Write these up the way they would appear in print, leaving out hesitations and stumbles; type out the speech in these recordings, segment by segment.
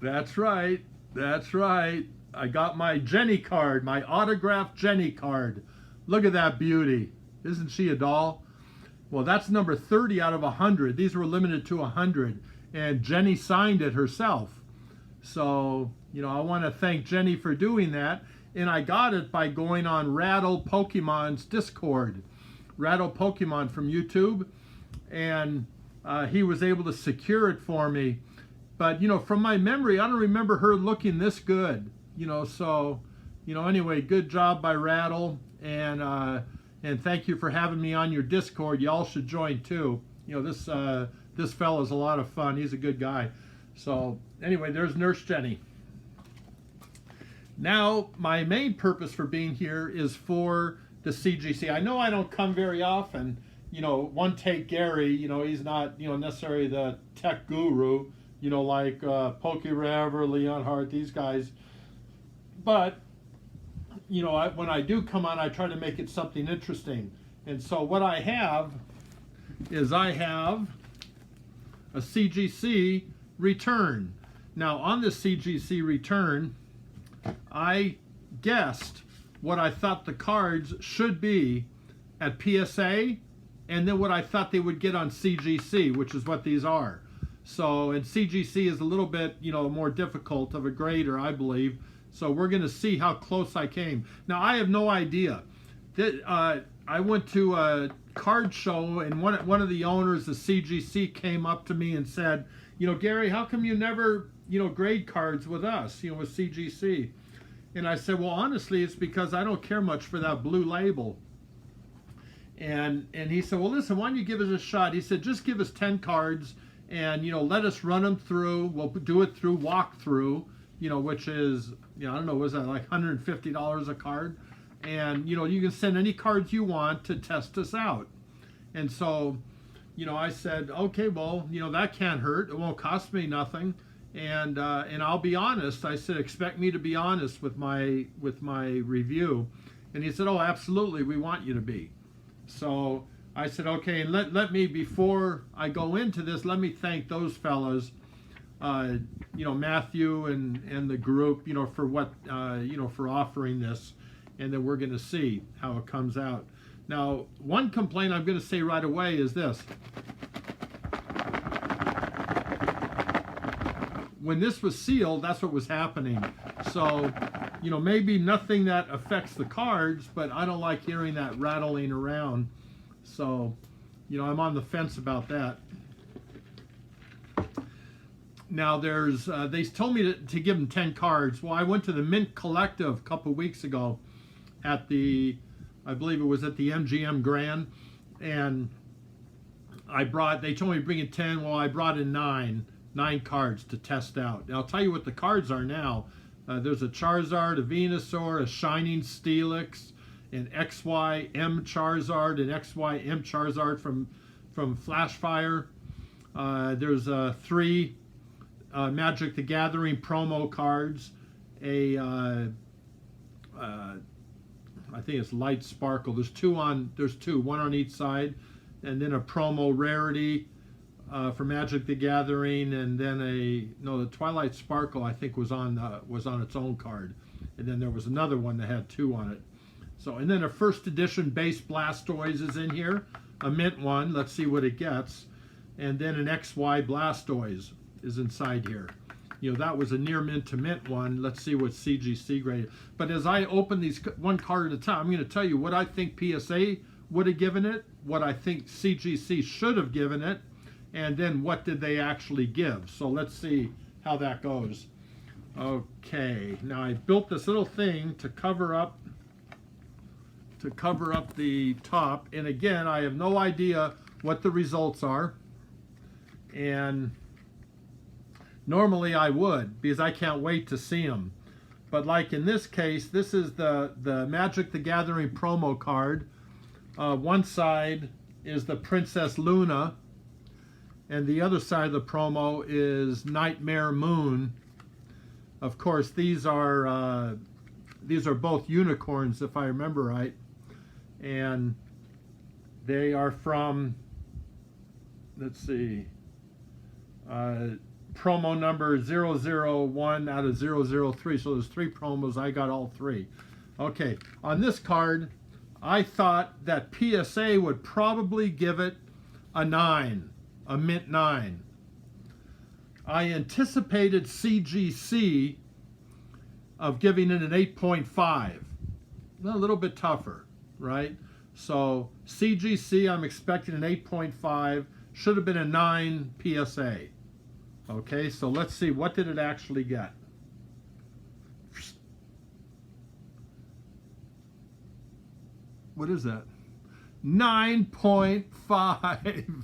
That's right. That's right. I got my Jenny card, my autographed Jenny card. Look at that beauty. Isn't she a doll? Well, that's number 30 out of 100. These were limited to 100. And Jenny signed it herself. So, you know, I want to thank Jenny for doing that. And I got it by going on Rattle Pokemon's Discord. Rattle Pokemon from YouTube. And he was able to secure it for me. But, you know, from my memory, I don't remember her looking this good. You know, so, you know, anyway, good job by Rattle. And thank you for having me on your Discord. Y'all should join too. You know, this fella's a lot of fun. He's a good guy. So anyway, there's Nurse Jenny. Now, my main purpose for being here is for the CGC. I know I don't come very often. You know, One Take Gary, you know, he's not, you know, necessarily the tech guru, you know, like PokeRev or Leon Hart, these guys. But, you know, when I do come on, I try to make it something interesting. And so what I have is I have a CGC return. Now, on the CGC return, I guessed what I thought the cards should be at PSA, and then what I thought they would get on CGC, which is what these are. So, and CGC is a little bit, you know, more difficult of a grader, I believe. So we're going to see how close I came. Now, I have no idea. I went to a card show, and one of the owners of CGC came up to me and said, you know, Gary, how come you never, you know, grade cards with us, you know, with CGC? And I said, well, honestly, it's because I don't care much for that blue label. And he said, well, listen, why don't you give us a shot? He said, just give us 10 cards and, you know, let us run them through. We'll do it through walkthrough, you know, which is, you know, I don't know, was that like $150 a card? And, you know, you can send any cards you want to test us out. And so, you know, I said, okay, well, you know, that can't hurt. It won't cost me nothing. And I'll be honest. I said, expect me to be honest with my review. And he said, oh, absolutely, we want you to be. So I said, okay, and let me, before I go into this, let me thank those fellas, you know, Matthew and the group, you know, for what, you know, for offering this, and then we're going to see how it comes out. Now, one complaint I'm going to say right away is this. When this was sealed, that's what was happening. So, you know, maybe nothing that affects the cards, but I don't like hearing that rattling around. So, you know, I'm on the fence about that. Now, there's, they told me to give them 10 cards. Well, I went to the Mint Collective a couple weeks ago at the, I believe it was at the MGM Grand, and they told me to bring in 10. Well, I brought in 9 cards to test out. Now, I'll tell you what the cards are now. There's a Charizard, a Venusaur, a Shining Steelix, an XYM Charizard, an XYM Charizard from Flashfire. There's 3 Magic the Gathering promo cards, I think it's Light Sparkle. There's two, one on each side, and then a promo rarity for Magic the Gathering, and then the Twilight Sparkle I think was on its own card, and then there was another one that had 2 on it. So, and then a first edition base Blastoise is in here, a mint one. Let's see what it gets, and then an XY Blastoise is inside here. You know, that was a near mint to mint one. Let's see what CGC grade. But as I open these one card at a time, I'm going to tell you what I think PSA would have given it, what I think CGC should have given it, and then what did they actually give. So let's see how that goes. Okay, now I built this little thing to cover up the top, and again, I have no idea what the results are, and normally I would, because I can't wait to see them. But like in this case, this is the Magic the Gathering promo card. One side is the Princess Luna, and the other side of the promo is Nightmare Moon. Of course, these are both unicorns, if I remember right, and they are from, let's see, promo number 001 out of 003. So there's 3 promos. I got all 3. Okay, on this card, I thought that PSA would probably give it a 9, a mint 9. I anticipated CGC of giving it an 8.5. A little bit tougher, right? So CGC, I'm expecting an 8.5. Should have been a 9 PSA. Okay, so let's see, what did it actually get? What is that? 9.5.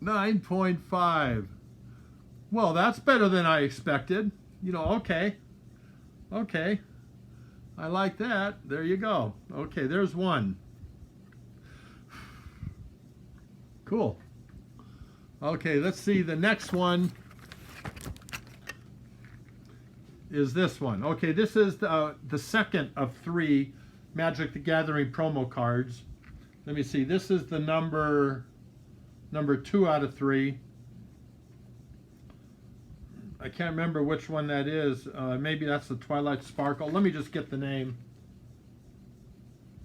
9.5. Well, that's better than I expected. You know, okay. Okay. I like that. There you go. Okay, there's one. Cool. Okay, let's see. The next one is this one. Okay, this is the second of 3 Magic the Gathering promo cards. Let me see. This is the number 2 out of 3. I can't remember which one that is. Maybe that's the Twilight Sparkle. Let me just get the name.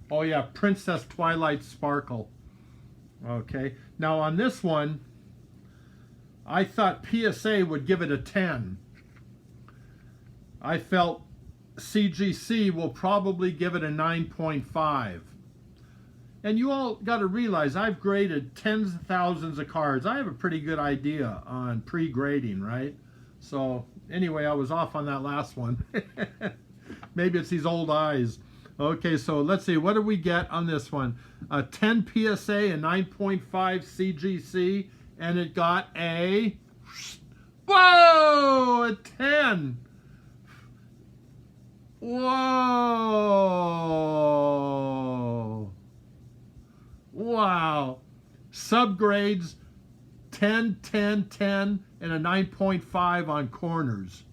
Oh yeah, Princess Twilight Sparkle. Okay. Now on this one, I thought PSA would give it a 10. I felt CGC will probably give it a 9.5. And you all got to realize I've graded tens of thousands of cards. I have a pretty good idea on pre-grading, right? So anyway, I was off on that last one. Maybe it's these old eyes. Okay, so let's see. What did we get on this one? A 10 PSA, a 9.5 CGC, and it got a... Whoa! A 10! Whoa! Wow. Subgrades, 10, 10, 10, and a 9.5 on corners.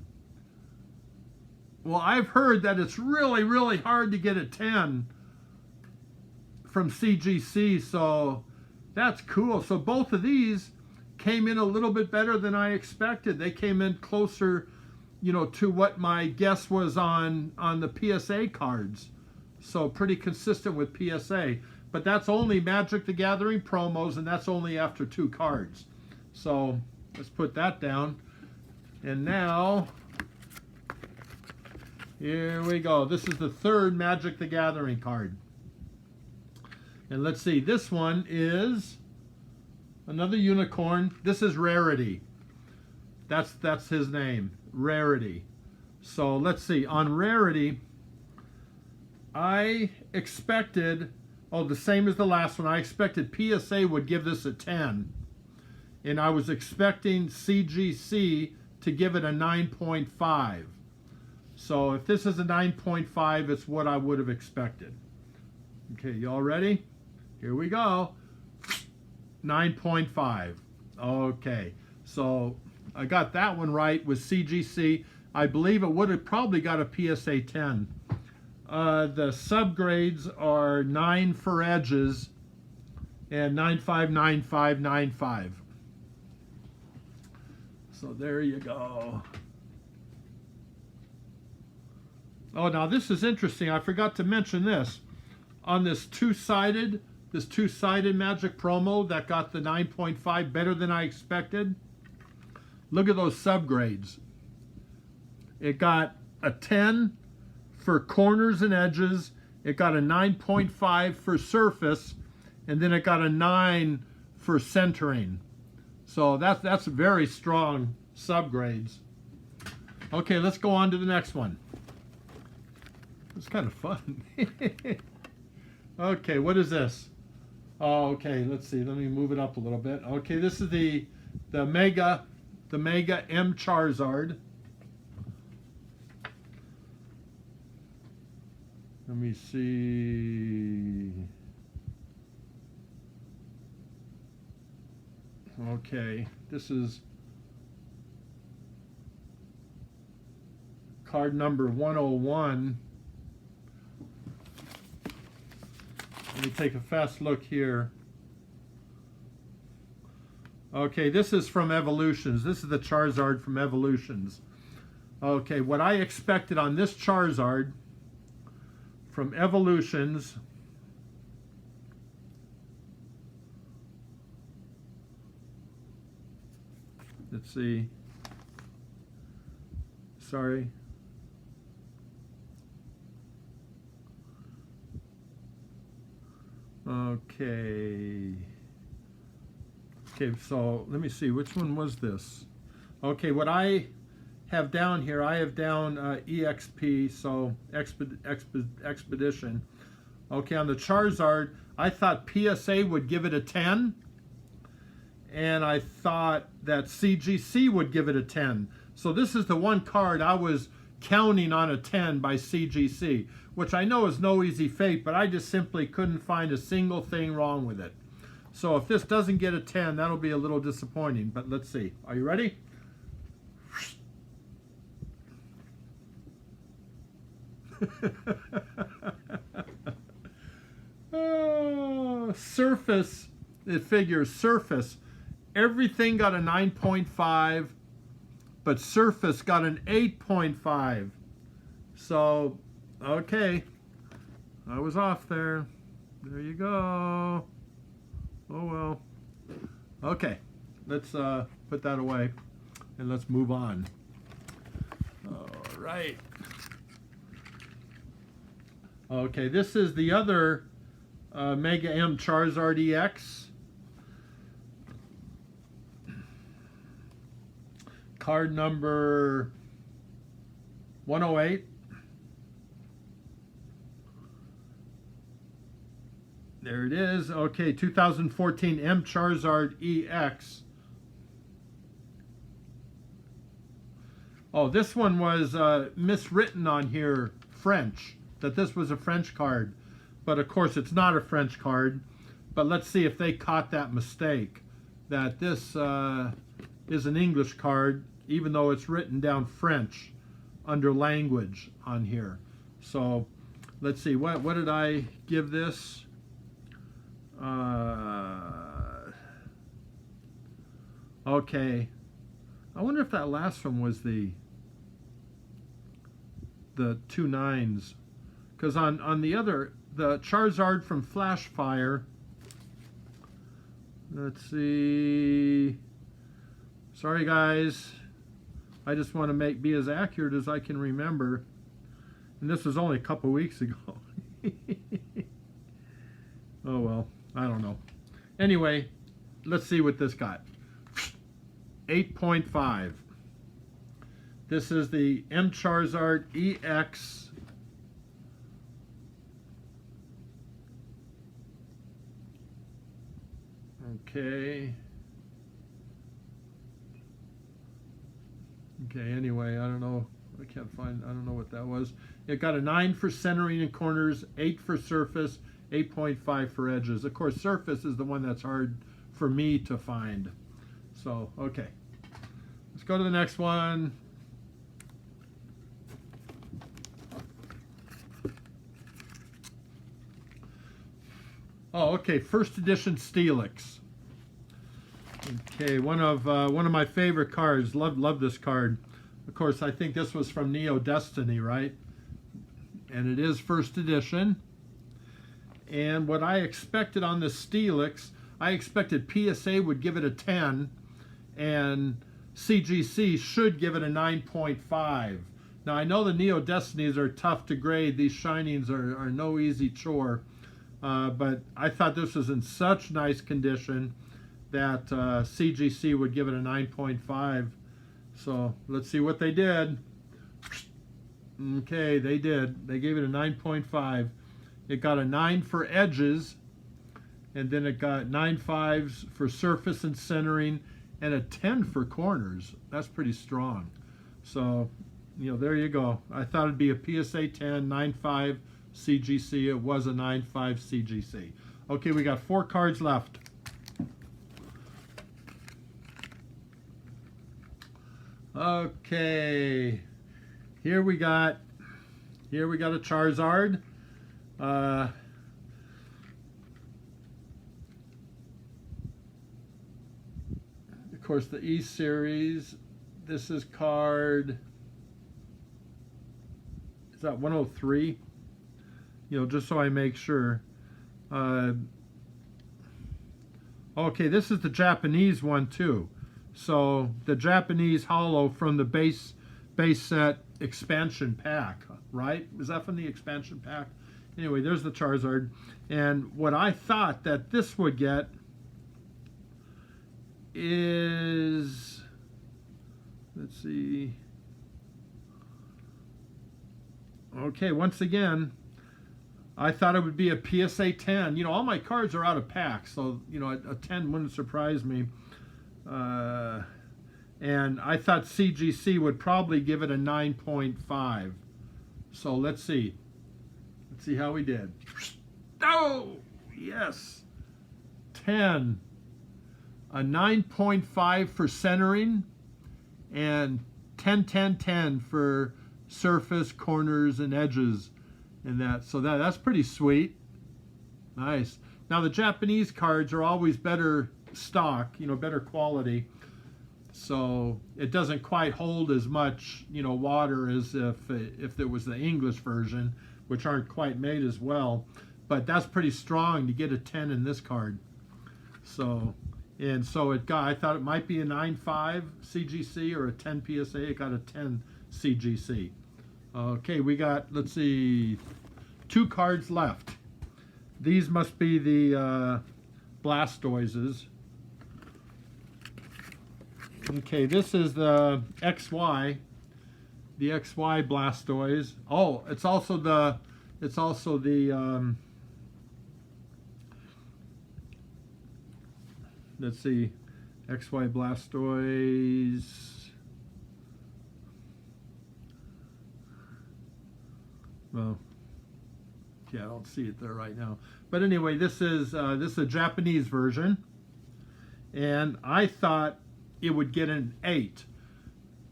Well, I've heard that it's really, really hard to get a 10 from CGC, so that's cool. So both of these came in a little bit better than I expected. They came in closer, you know, to what my guess was on the PSA cards. So pretty consistent with PSA. But that's only Magic the Gathering promos, and that's only after 2 cards. So let's put that down. And now, here we go. This is the 3rd Magic the Gathering card. And let's see, this one is another unicorn. This is Rarity. That's his name, Rarity. So let's see, on Rarity, I expected, oh, the same as the last one, I expected PSA would give this a 10. And I was expecting CGC to give it a 9.5. So if this is a 9.5, it's what I would have expected. Okay, y'all ready? Here we go. 9.5. Okay, so I got that one right with CGC. I believe it would have probably got a PSA 10. The subgrades are 9 for edges and 95, 95, 95. So there you go. Oh, now this is interesting. I forgot to mention this. On this two-sided Magic promo that got the 9.5 better than I expected, look at those subgrades. It got a 10 for corners and edges. It got a 9.5 for surface, and then it got a 9 for centering. So that's very strong subgrades. Okay, let's go on to the next one. It's kind of fun. Okay, what is this? Oh, okay, let's see. Let me move it up a little bit. Okay, this is the Mega M Charizard. Let me see. Okay, this is card number 101. Let me take a fast look here. Okay, this is from Evolutions. This is the Charizard from Evolutions. Okay, what I expected on this Charizard from Evolutions, let's see, sorry. Okay. Okay, so let me see, which one was this? Okay, what I have down here, I have down EXP, so Expedition. Okay, on the Charizard, I thought PSA would give it a 10, and I thought that CGC would give it a 10. So this is the one card I was counting on a 10 by CGC, which I know is no easy fate, but I just simply couldn't find a single thing wrong with it. So if this doesn't get a 10, that'll be a little disappointing, but let's see. Are you ready? Oh, Surface, it figures Surface. Everything got a 9.5, but Surface got an 8.5. So, okay, I was off there. There you go. Oh well. Okay, let's put that away and let's move on. All right. Okay, this is the other Mega M Charizard EX. Card number 108. There it is. Okay, 2014 M Charizard EX. Oh, this one was miswritten on here, French, that this was a French card. But of course it's not a French card. But let's see if they caught that mistake, that this is an English card, even though it's written down French under language on here. So let's see, what did I give this? Okay, I wonder if that last one was the 2 9s, because on the other, the Charizard from Flashfire, let's see, sorry guys, I just want to be as accurate as I can remember, and this was only a couple weeks ago. Oh well, I don't know. Anyway, let's see what this got. 8.5. This is the M Charizard EX. Okay. Okay, anyway, I don't know. I can't find, I don't know what that was. It got a 9 for centering and corners, 8 for surface, 8.5 for edges. Of course, surface is the one that's hard for me to find. So, okay. Let's go to the next one. Oh, okay, first edition Steelix. Okay, one of my favorite cards. Love this card. Of course, I think this was from Neo Destiny, right? And it is first edition. And what I expected on the Steelix, I expected PSA would give it a 10, and CGC should give it a 9.5. Now, I know the Neo Destinies are tough to grade. These shinings are no easy chore. But I thought this was in such nice condition that CGC would give it a 9.5. So let's see what they did. Okay, they did. They gave it a 9.5. It got a 9 for edges, and then it got 9 5s for surface and centering, and a 10 for corners. That's pretty strong. So, you know, there you go. I thought it'd be a PSA 10, 9.5 CGC. It was a 9.5 CGC. Okay, we got 4 cards left. Okay, here we got a Charizard. course, the E series. This is card, is that 103? You know, just so I make sure. Okay, this is the Japanese one too. So the Japanese holo from the base set expansion pack, right? Is that from the expansion pack? Anyway, there's the Charizard. And what I thought that this would get is, let's see. Okay, once again, I thought it would be a PSA 10. You know, all my cards are out of packs, so, you know, a 10 wouldn't surprise me. And I thought CGC would probably give it a 9.5. So let's see. Let's see how we did. Oh, yes. 10. A 9.5 for centering, and 10, 10, 10 for surface, corners, and edges. And that, so that's pretty sweet. Nice. Now the Japanese cards are always better stock, you know, better quality. So it doesn't quite hold as much, you know, water as if it was the English version, which aren't quite made as well. But that's pretty strong to get a 10 in this card. So, and so it got, I thought it might be a 9.5 CGC or a 10 PSA. It got a 10 CGC. Okay, we got, let's see, 2 cards left. These must be the Blastoises. Okay, this is the XY Blastoise. Oh, it's also the let's see, XY Blastoise. Well, yeah, I don't see it there right now. But anyway, this is a Japanese version, and I thought it would get an 8.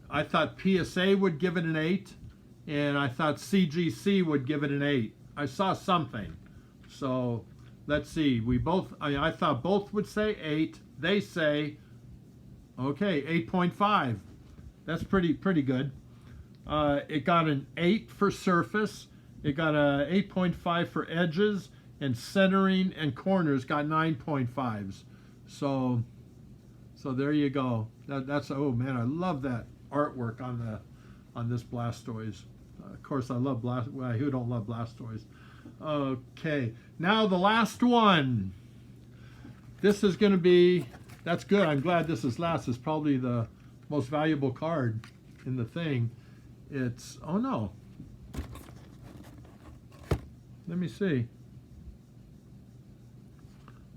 I thought PSA would give it an 8, and I thought CGC would give it an 8. I saw something, so let's see. I thought both would say 8. They say, okay, 8.5. That's pretty good. It got an 8 for surface. It got a 8.5 for edges, and centering and corners got 9.5s. So there you go. That's, oh man, I love that artwork on this Blastoise. Of course, I love well, who don't love Blastoise? Okay, now the last one. This is going to be, that's good. I'm glad this is last. It's probably the most valuable card in the thing. It's, oh no. Let me see.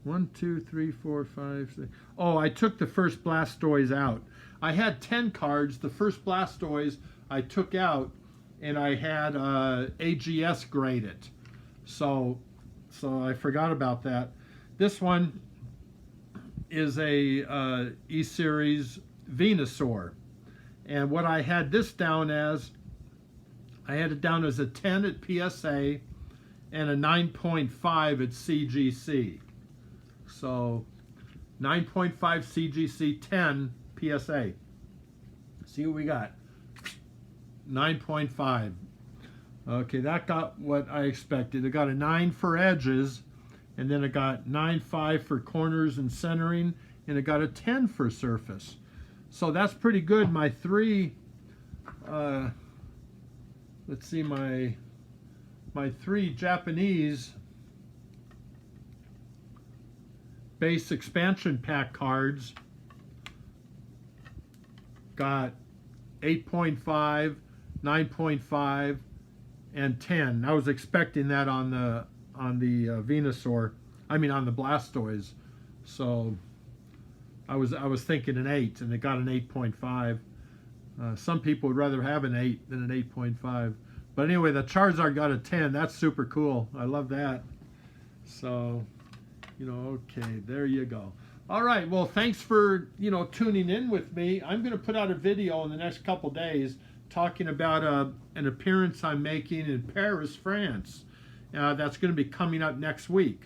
1, 2, 3, 4, 5, 6. Oh, I took the first Blastoise out. I had 10 cards. The first Blastoise I took out, and I had AGS grade it. So I forgot about that. This one is a E-Series Venusaur. And what I had this down as, I had it down as a 10 at PSA and a 9.5 at CGC. So 9.5 CGC, 10 PSA. See what we got. 9.5. Okay, that got what I expected. It got a 9 for edges, and then it got 9.5 for corners and centering, and it got a 10 for surface. So that's pretty good. My 3, let's see, my 3 Japanese base expansion pack cards got 8.5, 9.5, and 10. I was expecting that on the Venusaur. I mean on the Blastoise. So I was thinking an 8, and it got an 8.5. Some people would rather have an 8 than an 8.5. But anyway, the Charizard got a 10. That's super cool. I love that. So, you know, okay, there you go. All right, well, thanks for, you know, tuning in with me. I'm going to put out a video in the next couple days talking about an appearance I'm making in Paris, France. That's going to be coming up next week.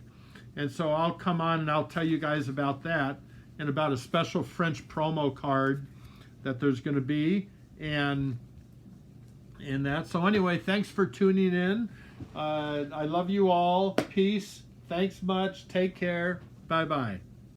And so I'll come on and I'll tell you guys about that. and about a special French promo card that there's going to be, and that. So anyway, thanks for tuning in. I love you all. Peace. Thanks much. Take care. Bye-bye.